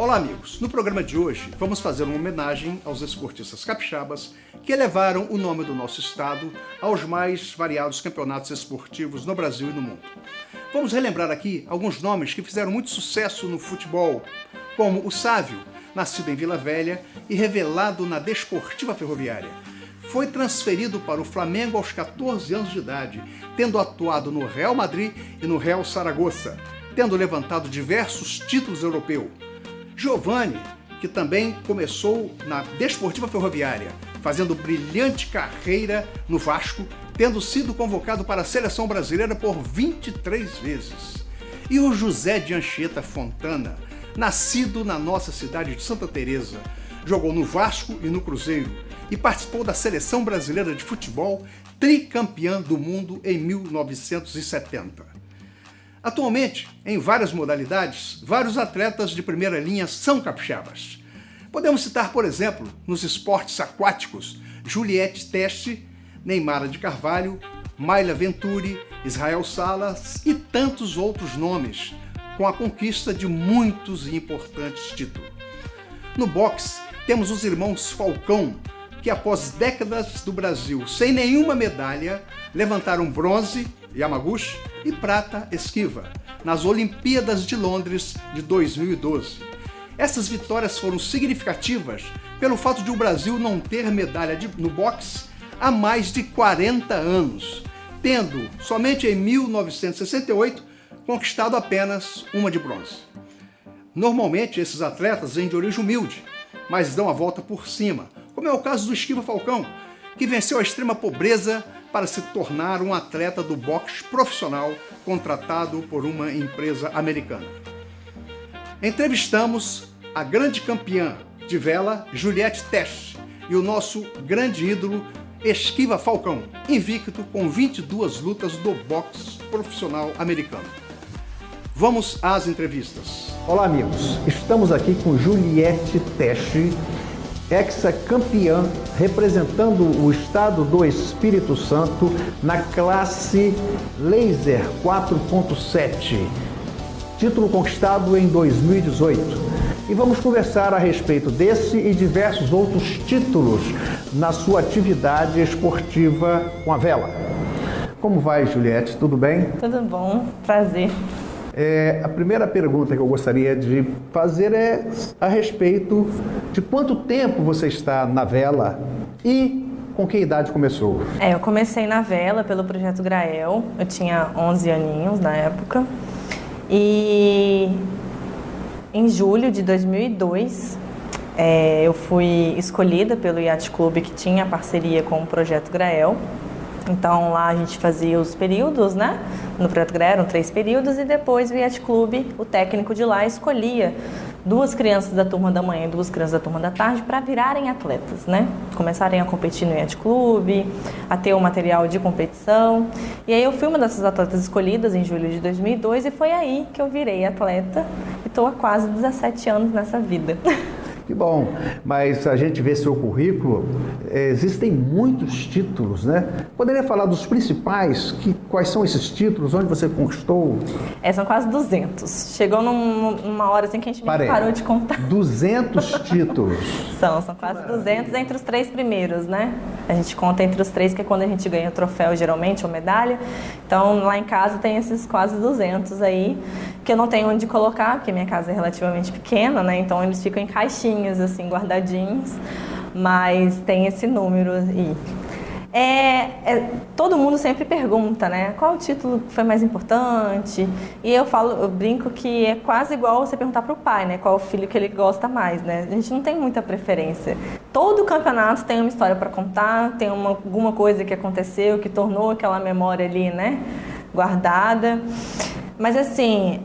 Olá amigos, no programa de hoje vamos fazer uma homenagem aos esportistas capixabas que elevaram o nome do nosso estado aos mais variados campeonatos esportivos no Brasil e no mundo. Vamos relembrar aqui alguns nomes que fizeram muito sucesso no futebol, como o Sávio, nascido em Vila Velha e revelado na Desportiva Ferroviária. Foi transferido para o Flamengo aos 14 anos de idade, tendo atuado no Real Madrid e no Real Saragossa, tendo levantado diversos títulos europeus. Giovani, que também começou na Desportiva Ferroviária, fazendo brilhante carreira no Vasco, tendo sido convocado para a seleção brasileira por 23 vezes. E o José de Anchieta Fontana, nascido na nossa cidade de Santa Teresa, jogou no Vasco e no Cruzeiro e participou da seleção brasileira de futebol, tricampeã do mundo em 1970. Atualmente, em várias modalidades, vários atletas de primeira linha são capixabas. Podemos citar, por exemplo, nos esportes aquáticos, Juliette Teste, Neymara de Carvalho, Mayla Venturi, Israel Salas e tantos outros nomes, com a conquista de muitos e importantes títulos. No boxe, temos os irmãos Falcão, que após décadas do Brasil sem nenhuma medalha, levantaram bronze, Yamaguchi, e prata, Esquiva, nas Olimpíadas de Londres de 2012. Essas vitórias foram significativas pelo fato de o Brasil não ter medalha no boxe há mais de 40 anos, tendo, somente em 1968, conquistado apenas uma de bronze. Normalmente, esses atletas vêm de origem humilde, mas dão a volta por cima, como é o caso do Esquiva Falcão, que venceu a extrema pobreza para se tornar um atleta do boxe profissional contratado por uma empresa americana. Entrevistamos a grande campeã de vela, Juliette Teste, e o nosso grande ídolo, Esquiva Falcão, invicto com 22 lutas do boxe profissional americano. Vamos às entrevistas. Olá amigos, estamos aqui com Juliette Teste, ex-campeã, representando o estado do Espírito Santo na classe Laser 4.7, título conquistado em 2018. E vamos conversar a respeito desse e diversos outros títulos na sua atividade esportiva com a vela. Como vai, Juliette? Tudo bem? Tudo bom, prazer. A primeira pergunta que eu gostaria de fazer é a respeito de quanto tempo você está na vela e com que idade começou? Eu comecei na vela pelo Projeto Grael, eu tinha 11 aninhos na época, e em julho de 2002 eu fui escolhida pelo Yacht Clube, que tinha parceria com o Projeto Grael. Então lá a gente fazia os períodos, né? No Projeto Grael eram 3 períodos e depois o Yacht Clube, o técnico de lá, escolhia 2 crianças da turma da manhã e 2 crianças da turma da tarde para virarem atletas, né? Começarem a competir no Yacht Clube, a ter o material de competição. E aí eu fui uma dessas atletas escolhidas em julho de 2002 e foi aí que eu virei atleta e estou há quase 17 anos nessa vida. Que bom, mas a gente vê seu currículo, existem muitos títulos, né? Poderia falar dos principais, quais são esses títulos, onde você conquistou? São quase 200. Chegou numa hora assim que a gente parou de contar. 200 títulos? São quase 200 entre os 3 primeiros, né? A gente conta entre os 3, que é quando a gente ganha o troféu, geralmente, ou medalha. Então, lá em casa tem esses quase 200 aí, que eu não tenho onde colocar, porque minha casa é relativamente pequena, né? Então, eles ficam em caixinhas, assim, guardadinhos, mas tem esse número aí. Todo mundo sempre pergunta, né? Qual o título que foi mais importante? E eu brinco que é quase igual você perguntar para o pai, né? Qual o filho que ele gosta mais, né? A gente não tem muita preferência. Todo campeonato tem uma história para contar, tem alguma coisa que aconteceu, que tornou aquela memória ali, né? Guardada. Mas assim,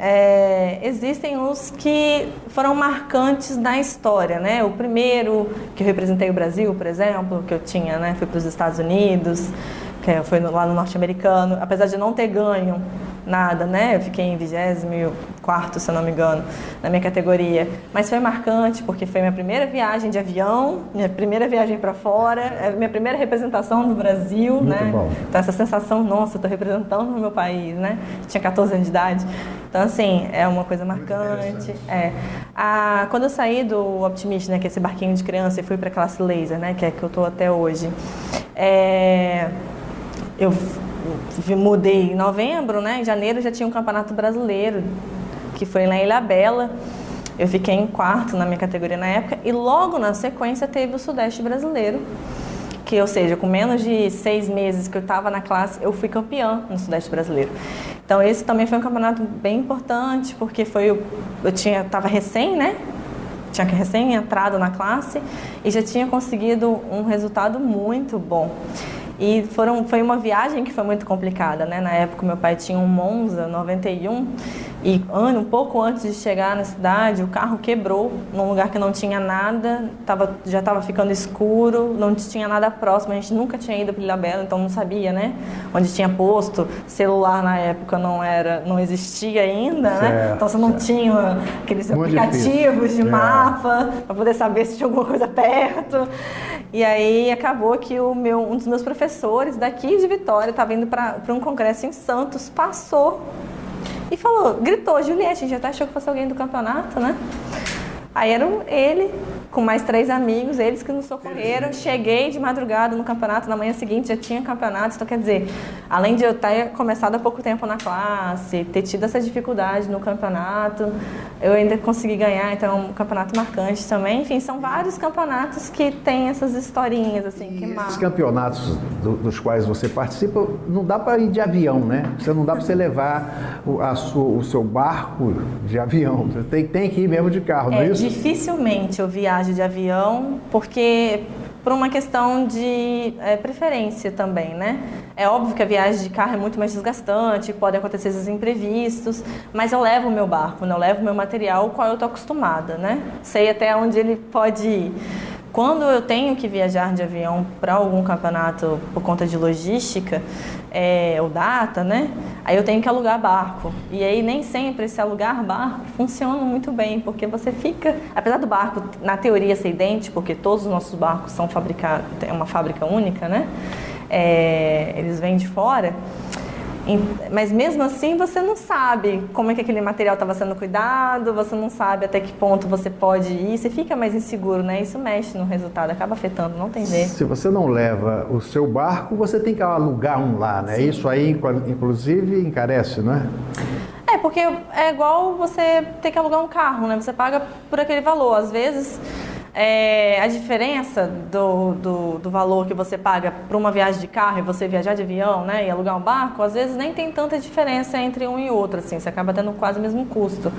existem os que foram marcantes na história, né? O primeiro, que eu representei o Brasil, por exemplo, que eu tinha, né? Fui para os Estados Unidos, que foi lá no norte-americano, apesar de não ter ganho nada, né? Eu fiquei em 24º, se eu não me engano, na minha categoria. Mas foi marcante, porque foi minha primeira viagem de avião, minha primeira viagem para fora, minha primeira representação do Brasil, muito né? Bom. Então essa sensação, nossa, eu tô representando o meu país, né? Tinha 14 anos de idade. Então, assim, é uma coisa marcante. Quando eu saí do Optimist, né, que é esse barquinho de criança, e fui para a classe laser, né, que é que eu estou até hoje, eu mudei em novembro, né, em janeiro já tinha um campeonato brasileiro, que foi na Ilha Bela. Eu fiquei em quarto na minha categoria na época, e logo na sequência teve o Sudeste Brasileiro, que, ou seja, com menos de 6 meses que eu estava na classe, eu fui campeã no Sudeste Brasileiro. Então esse também foi um campeonato bem importante, porque eu estava recém, né? Tinha recém entrado na classe e já tinha conseguido um resultado muito bom. E foi uma viagem que foi muito complicada, né? Na época meu pai tinha um Monza 91 e um pouco antes de chegar na cidade, o carro quebrou num lugar que não tinha nada, já estava ficando escuro, não tinha nada próximo, a gente nunca tinha ido para Ilha Bela, então não sabia, né? Onde tinha posto, celular na época não existia ainda, né? Então você não tinha aqueles aplicativos de mapa para poder saber se tinha alguma coisa perto. E aí acabou que um dos meus professores daqui de Vitória estava indo para um congresso em Santos, passou e gritou, Juliette, a gente até achou que fosse alguém do campeonato, né? Aí era ele, com mais 3 amigos, eles que nos socorreram. Cheguei de madrugada no campeonato, na manhã seguinte já tinha campeonato. Então, quer dizer, além de eu ter começado há pouco tempo na classe, ter tido essa dificuldade no campeonato, eu ainda consegui ganhar, então é um campeonato marcante também. Enfim, são vários campeonatos que têm essas historinhas, assim, que marcam. Esses campeonatos dos quais você participa, não dá para ir de avião, né? Não dá para você levar o seu barco de avião. Você tem que ir mesmo de carro, não é isso? Dificilmente eu viajo de avião, porque por uma questão de preferência também, né? É óbvio que a viagem de carro é muito mais desgastante, podem acontecer esses imprevistos, mas eu levo o meu barco, eu levo o meu material, com o qual eu estou acostumada, né? Sei até onde ele pode ir. Quando eu tenho que viajar de avião para algum campeonato por conta de logística, ou data, né? Aí eu tenho que alugar barco. E aí nem sempre esse alugar barco funciona muito bem, porque você fica... Apesar do barco, na teoria, ser idêntico, porque todos os nossos barcos são fabricados, é uma fábrica única, né? Eles vêm de fora. Mas mesmo assim você não sabe como é que aquele material estava sendo cuidado, você não sabe até que ponto você pode ir, você fica mais inseguro, né? Isso mexe no resultado, acaba afetando, não tem jeito. Se você não leva o seu barco, você tem que alugar um lá, né? Sim. Isso aí, inclusive, encarece, não é? Porque é igual você ter que alugar um carro, né? Você paga por aquele valor. Às vezes, a diferença do valor que você paga para uma viagem de carro e você viajar de avião, né, e alugar um barco, às vezes nem tem tanta diferença entre um e outro, assim, você acaba tendo quase o mesmo custo.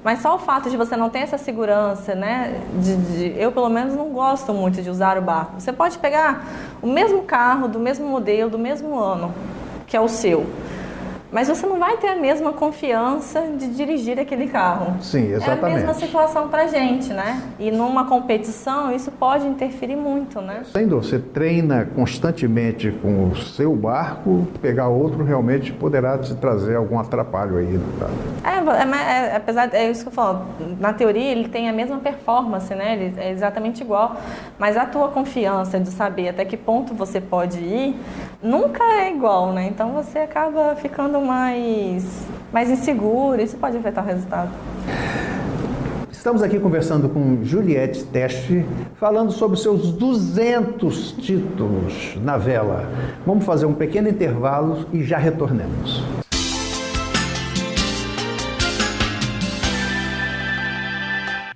Mas só o fato de você não ter essa segurança, né, eu pelo menos não gosto muito de usar o barco. Você pode pegar o mesmo carro, do mesmo modelo, do mesmo ano, que é o seu, mas você não vai ter a mesma confiança de dirigir aquele carro. Sim, exatamente. É a mesma situação pra gente, né? E numa competição, isso pode interferir muito, né? Sem dúvida, você treina constantemente com o seu barco, pegar outro realmente poderá te trazer algum atrapalho aí. Apesar, é isso que eu falo, na teoria ele tem a mesma performance, né? Ele é exatamente igual, mas a tua confiança de saber até que ponto você pode ir, nunca é igual, né? Então você acaba ficando mais inseguro, isso pode afetar o resultado. Estamos aqui conversando com Juliette Tesch, falando sobre os seus 200 títulos na vela. Vamos fazer um pequeno intervalo e já retornamos.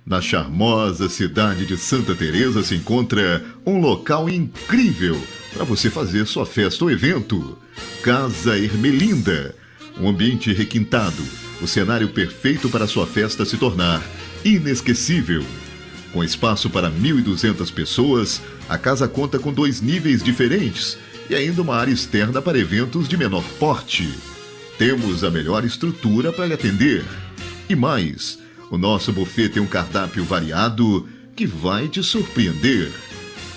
Na charmosa cidade de Santa Teresa se encontra um local incrível para você fazer sua festa ou evento. Casa Ermelinda, um ambiente requintado, o cenário perfeito para sua festa se tornar inesquecível. Com espaço para 1.200 pessoas, a casa conta com 2 níveis diferentes e ainda uma área externa para eventos de menor porte. Temos a melhor estrutura para lhe atender. E mais, o nosso buffet tem um cardápio variado que vai te surpreender.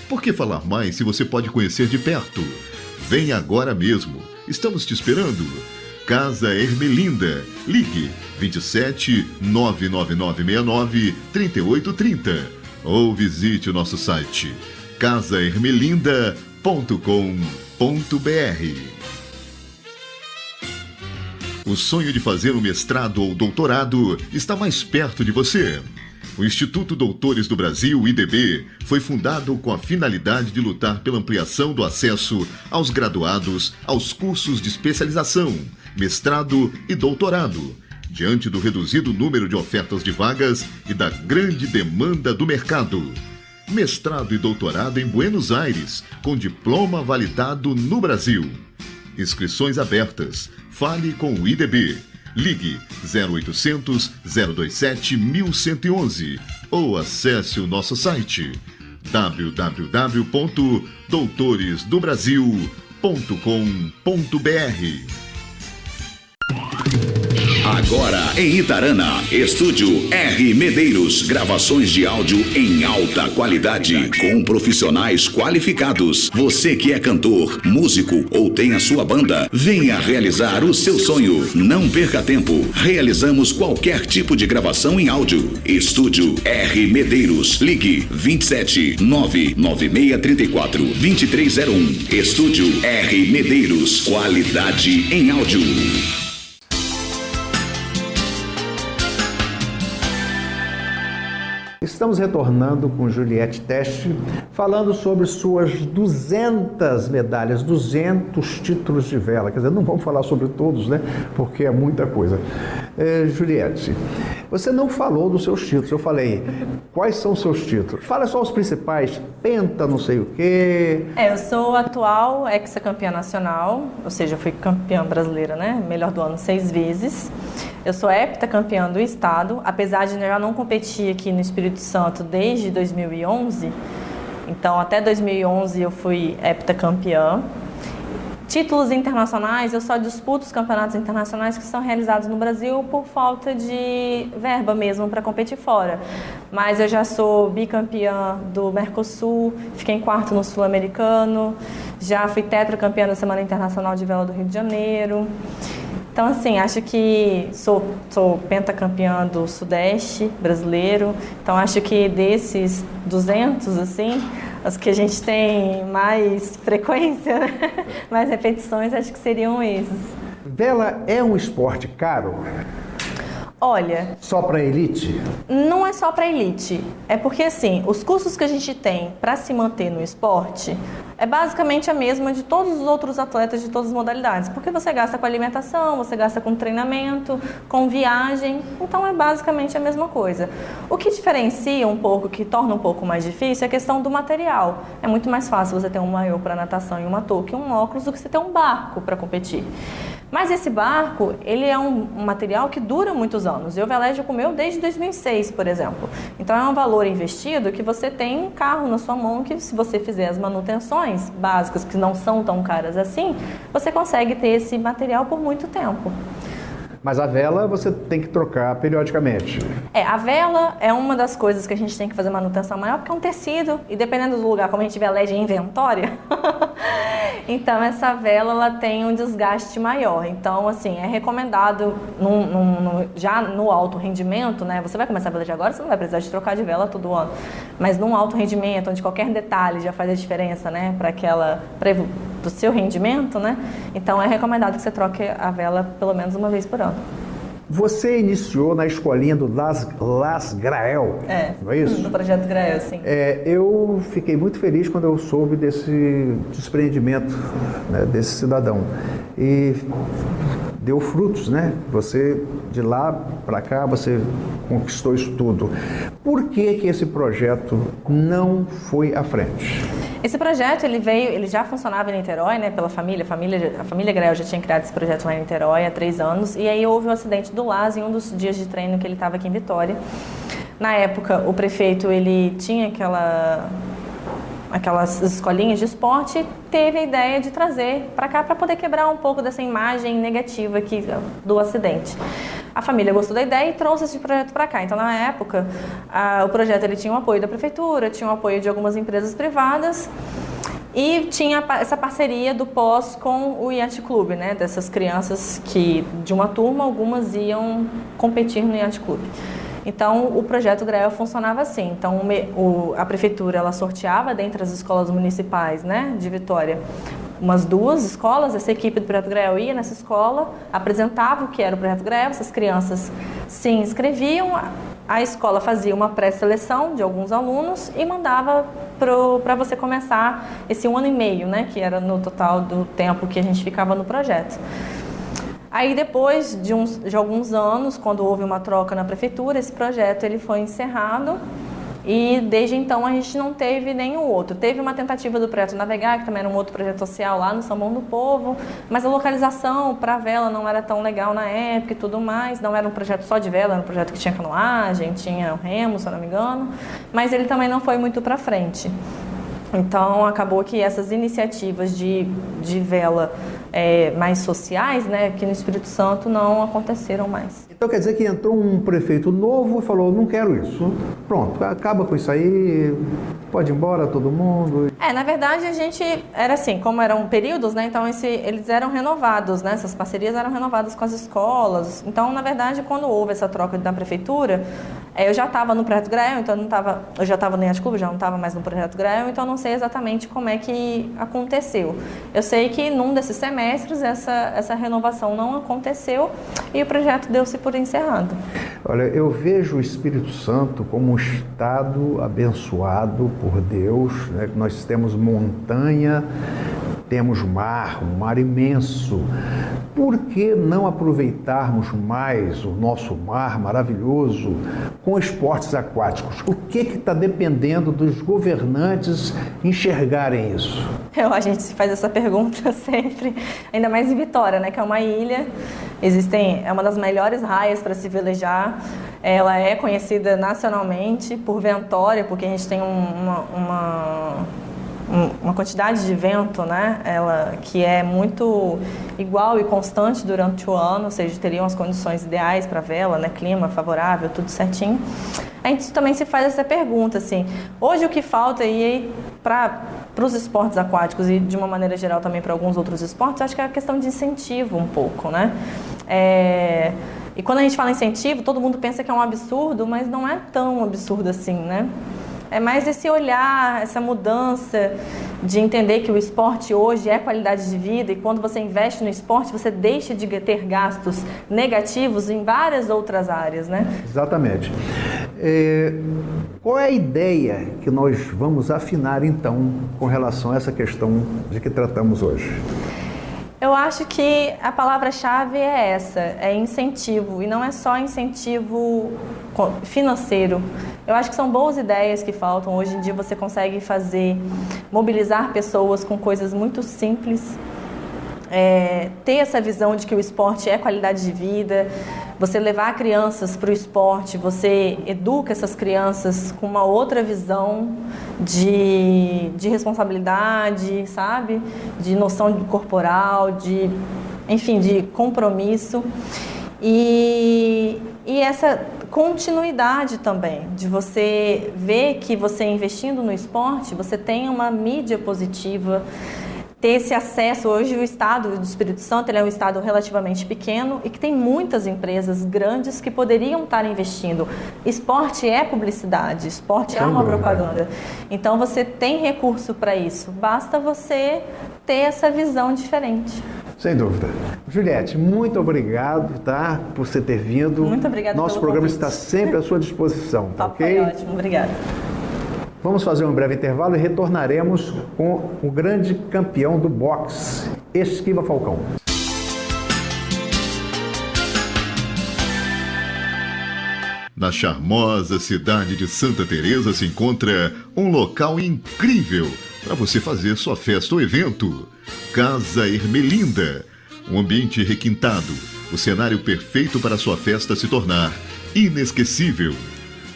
Por que falar mais se você pode conhecer de perto? Venha agora mesmo. Estamos te esperando. Casa Ermelinda. Ligue 27 99969 3830 ou visite o nosso site casaermelinda.com.br. O sonho de fazer um mestrado ou doutorado está mais perto de você. O Instituto Doutores do Brasil, IDB, foi fundado com a finalidade de lutar pela ampliação do acesso aos graduados aos cursos de especialização, mestrado e doutorado, diante do reduzido número de ofertas de vagas e da grande demanda do mercado. Mestrado e doutorado em Buenos Aires, com diploma validado no Brasil. Inscrições abertas. Fale com o IDB. Ligue 0800 027 1111 ou acesse o nosso site www.doutoresdobrasil.com.br. Agora em Itarana, Estúdio R. Medeiros, gravações de áudio em alta qualidade, com profissionais qualificados. Você que é cantor, músico ou tem a sua banda, venha realizar o seu sonho. Não perca tempo, realizamos qualquer tipo de gravação em áudio. Estúdio R. Medeiros, ligue 27 99634 2301. Estúdio R. Medeiros, qualidade em áudio. Estamos retornando com Juliette Teche, falando sobre suas 200 medalhas, 200 títulos de vela. Quer dizer, não vamos falar sobre todos, né? Porque é muita coisa. Juliette, você não falou dos seus títulos. Eu falei, quais são os seus títulos? Fala só os principais, penta não sei o quê. Eu sou atual ex-campeã nacional, ou seja, eu fui campeã brasileira, né? Melhor do ano 6 vezes. Eu sou heptacampeã do estado, apesar de eu já não competir aqui no Espírito Santo desde 2011. Então, até 2011 eu fui heptacampeã. Títulos internacionais, eu só disputo os campeonatos internacionais que são realizados no Brasil por falta de verba mesmo para competir fora. Mas eu já sou bicampeã do Mercosul, fiquei em quarto no Sul-Americano, já fui tetracampeã da Semana Internacional de Vela do Rio de Janeiro. Então, assim, acho que sou pentacampeã do Sudeste brasileiro. Então, acho que desses 200, assim, os que a gente tem mais frequência, né? Mais repetições, acho que seriam esses. Vela é um esporte caro? Olha... Só para elite? Não é só para elite. É porque, assim, os custos que a gente tem para se manter no esporte é basicamente a mesma de todos os outros atletas de todas as modalidades. Porque você gasta com alimentação, você gasta com treinamento, com viagem. Então, é basicamente a mesma coisa. O que diferencia um pouco, que torna um pouco mais difícil, é a questão do material. É muito mais fácil você ter um maiô para natação e uma touca e um óculos do que você ter um barco para competir. Mas esse barco, ele é um material que dura muitos anos. Eu velejo com o meu desde 2006, por exemplo. Então é um valor investido que você tem um carro na sua mão que, se você fizer as manutenções básicas, que não são tão caras assim, você consegue ter esse material por muito tempo. Mas a vela você tem que trocar periodicamente. A vela é uma das coisas que a gente tem que fazer manutenção maior, porque é um tecido, e dependendo do lugar, como a gente veleja em inventória, então essa vela ela tem um desgaste maior. Então, assim, é recomendado já no alto rendimento, né? Você vai começar a velejar agora, você não vai precisar de trocar de vela todo ano. Mas num alto rendimento, onde qualquer detalhe já faz a diferença, né? Para o seu rendimento, né? Então é recomendado que você troque a vela pelo menos uma vez por ano. Você iniciou na escolinha do Las Grael, não é isso? No projeto Grael, sim. Eu fiquei muito feliz quando eu soube desse desprendimento, né, desse cidadão. E deu frutos, né? Você, de lá para cá, você conquistou isso tudo. Por que esse projeto não foi à frente? Esse projeto, ele já funcionava em Niterói, né, pela família. A família Grael já tinha criado esse projeto lá em Niterói há 3 anos. E aí houve um acidente do Las em um dos dias de treino que ele estava aqui em Vitória. Na época, o prefeito, ele tinha aquelas escolinhas de esporte, teve a ideia de trazer para cá para poder quebrar um pouco dessa imagem negativa do acidente. A família gostou da ideia e trouxe esse projeto para cá. Então, na época, o projeto ele tinha o apoio da prefeitura, tinha o apoio de algumas empresas privadas e tinha essa parceria do pós com o Yacht Club, né? Dessas crianças que, de uma turma, algumas iam competir no Yacht Club. Então, o projeto Grael funcionava assim. Então, a prefeitura ela sorteava dentre as escolas municipais, né, de Vitória umas 2 escolas, essa equipe do Projeto Grael ia nessa escola, apresentava o que era o Projeto Grael, essas crianças se inscreviam, a escola fazia uma pré-seleção de alguns alunos e mandava para você começar esse 1 ano e meio, né, que era no total do tempo que a gente ficava no projeto. Aí depois de alguns anos, quando houve uma troca na prefeitura, esse projeto ele foi encerrado e desde então a gente não teve nenhum outro. Teve uma tentativa do Projeto Navegar, que também era um outro projeto social lá no São Bom do Povo, mas a localização para a vela não era tão legal na época e tudo mais, não era um projeto só de vela, era um projeto que tinha canoagem, tinha remo, se eu não me engano, mas ele também não foi muito para frente. Então acabou que essas iniciativas de vela mais sociais, né, aqui no Espírito Santo não aconteceram mais. Então quer dizer que entrou um prefeito novo e falou, não quero isso. Pronto, acaba com isso aí, pode ir embora todo mundo. Na verdade a gente era assim, como eram períodos, né, então eles eram renovados, né, essas parcerias eram renovadas com as escolas. Então, na verdade, quando houve essa troca da prefeitura, eu já estava no Projeto Grael, então eu já estava no Yacht Clube, já não estava mais no Projeto Grael, então eu não sei exatamente como é que aconteceu. Eu sei que num desses semestres essa renovação não aconteceu e o projeto deu-se por encerrado. Olha, eu vejo o Espírito Santo como um estado abençoado por Deus, né? Nós temos montanha, temos mar, um mar imenso. Por que não aproveitarmos mais o nosso mar maravilhoso com esportes aquáticos? O que está dependendo dos governantes enxergarem isso? A gente se faz essa pergunta sempre, ainda mais em Vitória, né, que é uma ilha, é uma das melhores raias para se velejar, ela é conhecida nacionalmente por ventória, porque a gente tem uma quantidade de vento, né, que é muito igual e constante durante o ano, ou seja, teriam as condições ideais para a vela, né, clima favorável, tudo certinho. A gente também se faz essa pergunta, assim, hoje o que falta aí para os esportes aquáticos e de uma maneira geral também para alguns outros esportes, acho que é a questão de incentivo um pouco, né? E quando a gente fala incentivo, todo mundo pensa que é um absurdo, mas não é tão absurdo assim, né? É mais esse olhar, essa mudança de entender que o esporte hoje é qualidade de vida e quando você investe no esporte, você deixa de ter gastos negativos em várias outras áreas, né? Exatamente. Qual é a ideia que nós vamos afinar, então, com relação a essa questão de que tratamos hoje? Eu acho que a palavra-chave é essa, é incentivo, e não é só incentivo financeiro. Eu acho que são boas ideias que faltam. Hoje em dia você consegue mobilizar pessoas com coisas muito simples, ter essa visão de que o esporte é qualidade de vida, você levar crianças para o esporte, você educa essas crianças com uma outra visão de responsabilidade, sabe? De noção corporal, de compromisso. E essa continuidade também, de você ver que você investindo no esporte, você tem uma mídia positiva, ter esse acesso. Hoje o estado do Espírito Santo ele é um estado relativamente pequeno e que tem muitas empresas grandes que poderiam estar investindo. Esporte é publicidade, esporte é uma propaganda. Então você tem recurso para isso, basta você ter essa visão diferente. Sem dúvida. Juliette, muito obrigado, tá, por você ter vindo. Muito obrigada. Nosso programa está sempre à sua disposição, tá ok? Foi ótimo, obrigada. Vamos fazer um breve intervalo e retornaremos com o grande campeão do boxe, Esquiva Falcão. Na charmosa cidade de Santa Teresa se encontra um local incrível para você fazer sua festa ou evento. Casa Ermelinda. Um ambiente requintado, o cenário perfeito para sua festa se tornar inesquecível.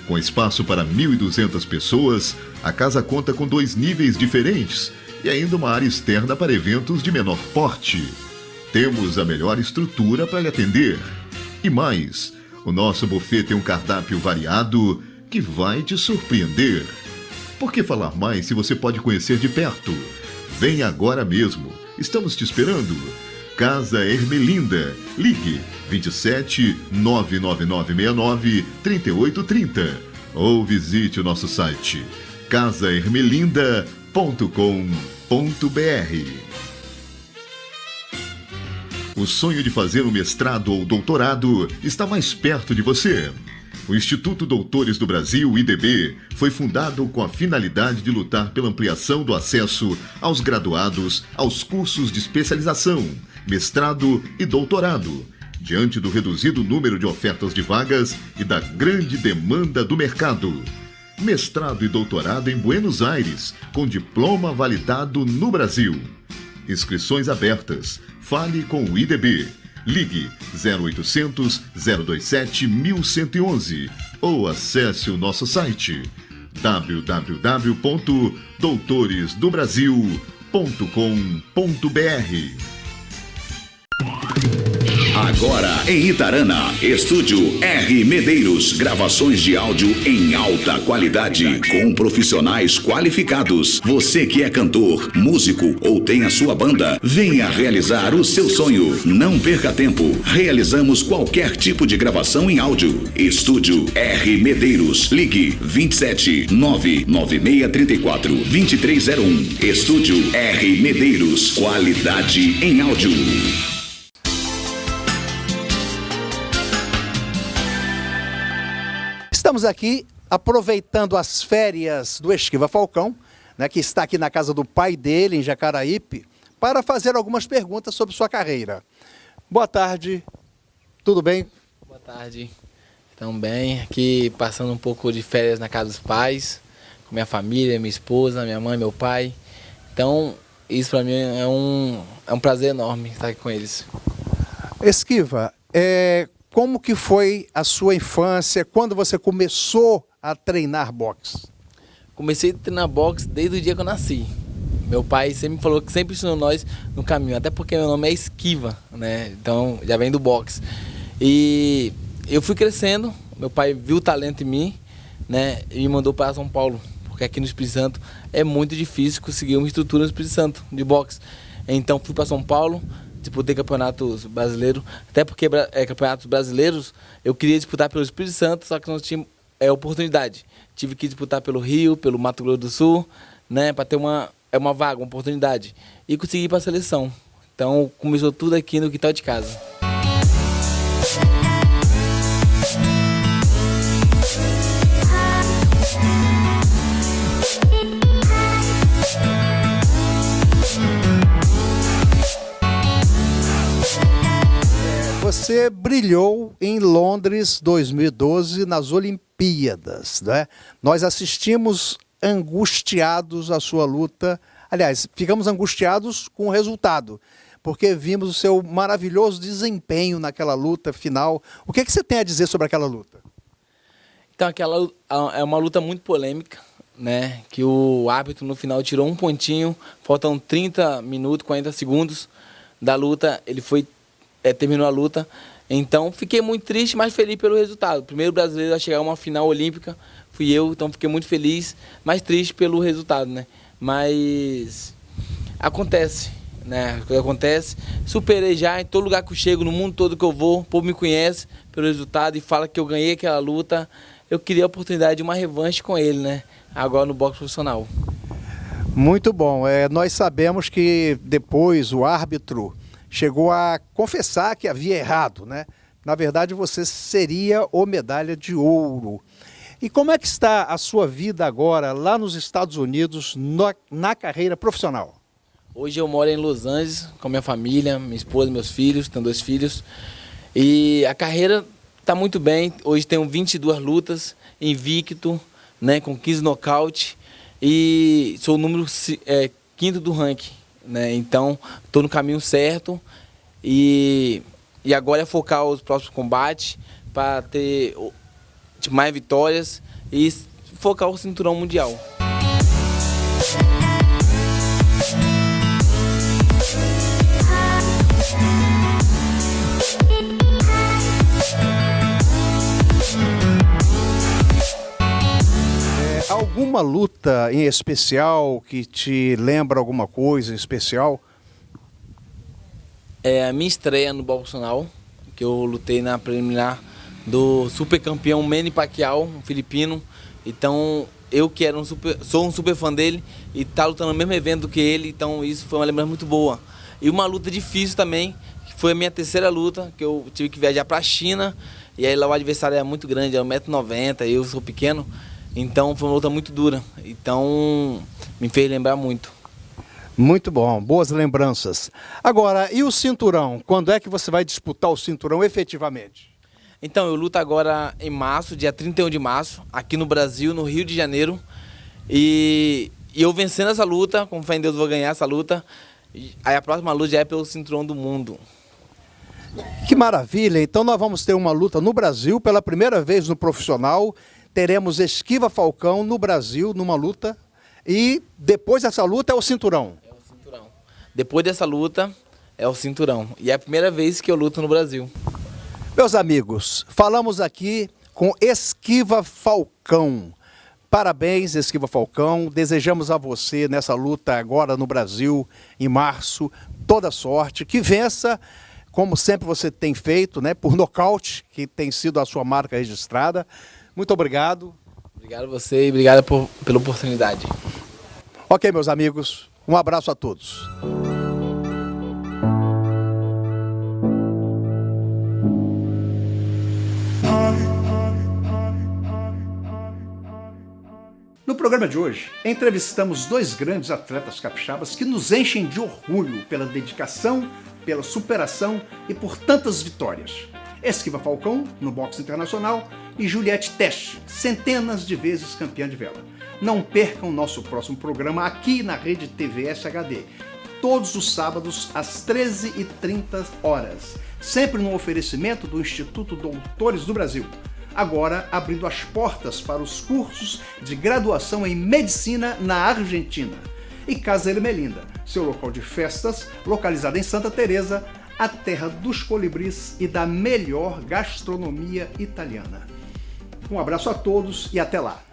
Com espaço para 1.200 pessoas, a casa conta com 2 níveis diferentes e ainda uma área externa para eventos de menor porte. Temos a melhor estrutura para lhe atender. E mais, o nosso buffet tem um cardápio variado que vai te surpreender. Por que falar mais se você pode conhecer de perto? Vem agora mesmo. Estamos te esperando. Casa Ermelinda. Ligue 27 99969 3830 ou visite o nosso site casaermelinda.com.br. O sonho de fazer um mestrado ou doutorado está mais perto de você. O Instituto Doutores do Brasil, IDB, foi fundado com a finalidade de lutar pela ampliação do acesso aos graduados aos cursos de especialização, mestrado e doutorado, diante do reduzido número de ofertas de vagas e da grande demanda do mercado. Mestrado e doutorado em Buenos Aires, com diploma validado no Brasil. Inscrições abertas. Fale com o IDB. Ligue 0800 027 1111 ou acesse o nosso site www.doutoresdobrasil.com.br. Agora em Itarana, estúdio R. Medeiros, gravações de áudio em alta qualidade, com profissionais qualificados. Você que é cantor, músico ou tem a sua banda, venha realizar o seu sonho. Não perca tempo, realizamos qualquer tipo de gravação em áudio. Estúdio R. Medeiros, ligue 27 99634 2301. Estúdio R. Medeiros, qualidade em áudio. Estamos aqui aproveitando as férias do Esquiva Falcão, né, que está aqui na casa do pai dele, em Jacaraípe, para fazer algumas perguntas sobre sua carreira. Boa tarde, tudo bem? Boa tarde, estamos bem. Aqui passando um pouco de férias na casa dos pais, com minha família, minha esposa, minha mãe, meu pai. Então, isso para mim é um prazer enorme estar aqui com eles. Esquiva, como que foi a sua infância, quando você começou a treinar boxe? Comecei a treinar boxe desde o dia que eu nasci. Meu pai sempre falou que sempre ensinou nós no caminho, até porque meu nome é Esquiva, né? Então já vem do boxe. E eu fui crescendo, meu pai viu o talento em mim, né? E me mandou para São Paulo, porque aqui no Espírito Santo é muito difícil conseguir uma estrutura no Espírito Santo de boxe. Então fui para São Paulo, disputei campeonatos brasileiros, até porque campeonatos brasileiros eu queria disputar pelo Espírito Santo, só que não tinha oportunidade. Tive que disputar pelo Rio, pelo Mato Grosso do Sul, né, para ter uma vaga, uma oportunidade. E consegui ir para a seleção. Então começou tudo aqui no quintal de casa. Você brilhou em Londres 2012 nas Olimpíadas, né? Nós assistimos angustiados à sua luta. Aliás, ficamos angustiados com o resultado, porque vimos o seu maravilhoso desempenho naquela luta final. O que você tem a dizer sobre aquela luta? Então, aquela é uma luta muito polêmica, né? Que o árbitro no final tirou um pontinho, faltam 30 minutos, 40 segundos da luta, ele terminou a luta. Então fiquei muito triste, mas feliz pelo resultado. O primeiro brasileiro a chegar a uma final olímpica fui eu, então fiquei muito feliz, mas triste pelo resultado, né? Mas acontece, né? Acontece. Superei já em todo lugar que eu chego, no mundo todo que eu vou, o povo me conhece pelo resultado e fala que eu ganhei aquela luta. Eu queria a oportunidade de uma revanche com ele, né? Agora no boxe profissional. Muito bom. Nós sabemos que depois o árbitro chegou a confessar que havia errado, né? Na verdade, você seria o medalha de ouro. E como é que está a sua vida agora lá nos Estados Unidos, na carreira profissional? Hoje eu moro em Los Angeles com minha família, minha esposa, meus filhos, tenho 2 filhos. E a carreira está muito bem. Hoje tenho 22 lutas, invicto, né, com 15 nocaute. E sou o número 5º do ranking, né? Então, estou no caminho certo e agora é focar os próximos combates para ter mais vitórias e focar o cinturão mundial. Alguma luta em especial que te lembra alguma coisa em especial? É a minha estreia no boxe profissional, que eu lutei na preliminar do super campeão Manny Pacquiao, um filipino. Então eu que sou um super fã dele e tá lutando no mesmo evento que ele, então isso foi uma lembrança muito boa. E uma luta difícil também, Foi a minha terceira luta, que eu tive que viajar para a China. E aí lá o adversário é muito grande, é 1,90 m, eu sou pequeno. Então foi uma luta muito dura. Então me fez lembrar muito. Muito bom, boas lembranças. Agora, e o cinturão? Quando é que você vai disputar o cinturão efetivamente? Então, eu luto agora em março, dia 31 de março, aqui no Brasil, no Rio de Janeiro. E eu vencendo essa luta, com fé em Deus vou ganhar essa luta. Aí a próxima luta já é pelo cinturão do mundo. Que maravilha! Então nós vamos ter uma luta no Brasil, pela primeira vez no profissional. Teremos Esquiva Falcão no Brasil, numa luta. E depois dessa luta é o cinturão. É o cinturão. Depois dessa luta é o cinturão. E é a primeira vez que eu luto no Brasil. Meus amigos, falamos aqui com Esquiva Falcão. Parabéns, Esquiva Falcão. Desejamos a você nessa luta agora no Brasil, em março, toda sorte. Que vença, como sempre você tem feito, né, por nocaute, que tem sido a sua marca registrada. Muito obrigado. Obrigado a você e obrigado pela oportunidade. Ok, meus amigos, um abraço a todos. No programa de hoje, entrevistamos dois grandes atletas capixabas que nos enchem de orgulho pela dedicação, pela superação e por tantas vitórias. Esquiva Falcão, no boxe internacional, e Juliette Tesch, centenas de vezes campeã de vela. Não percam nosso próximo programa aqui na Rede TVS HD, todos os sábados às 13h30, sempre no oferecimento do Instituto Doutores do Brasil, agora abrindo as portas para os cursos de graduação em Medicina na Argentina. E Casa Ermelinda, seu local de festas, localizado em Santa Teresa, a terra dos colibris e da melhor gastronomia italiana. Um abraço a todos e até lá!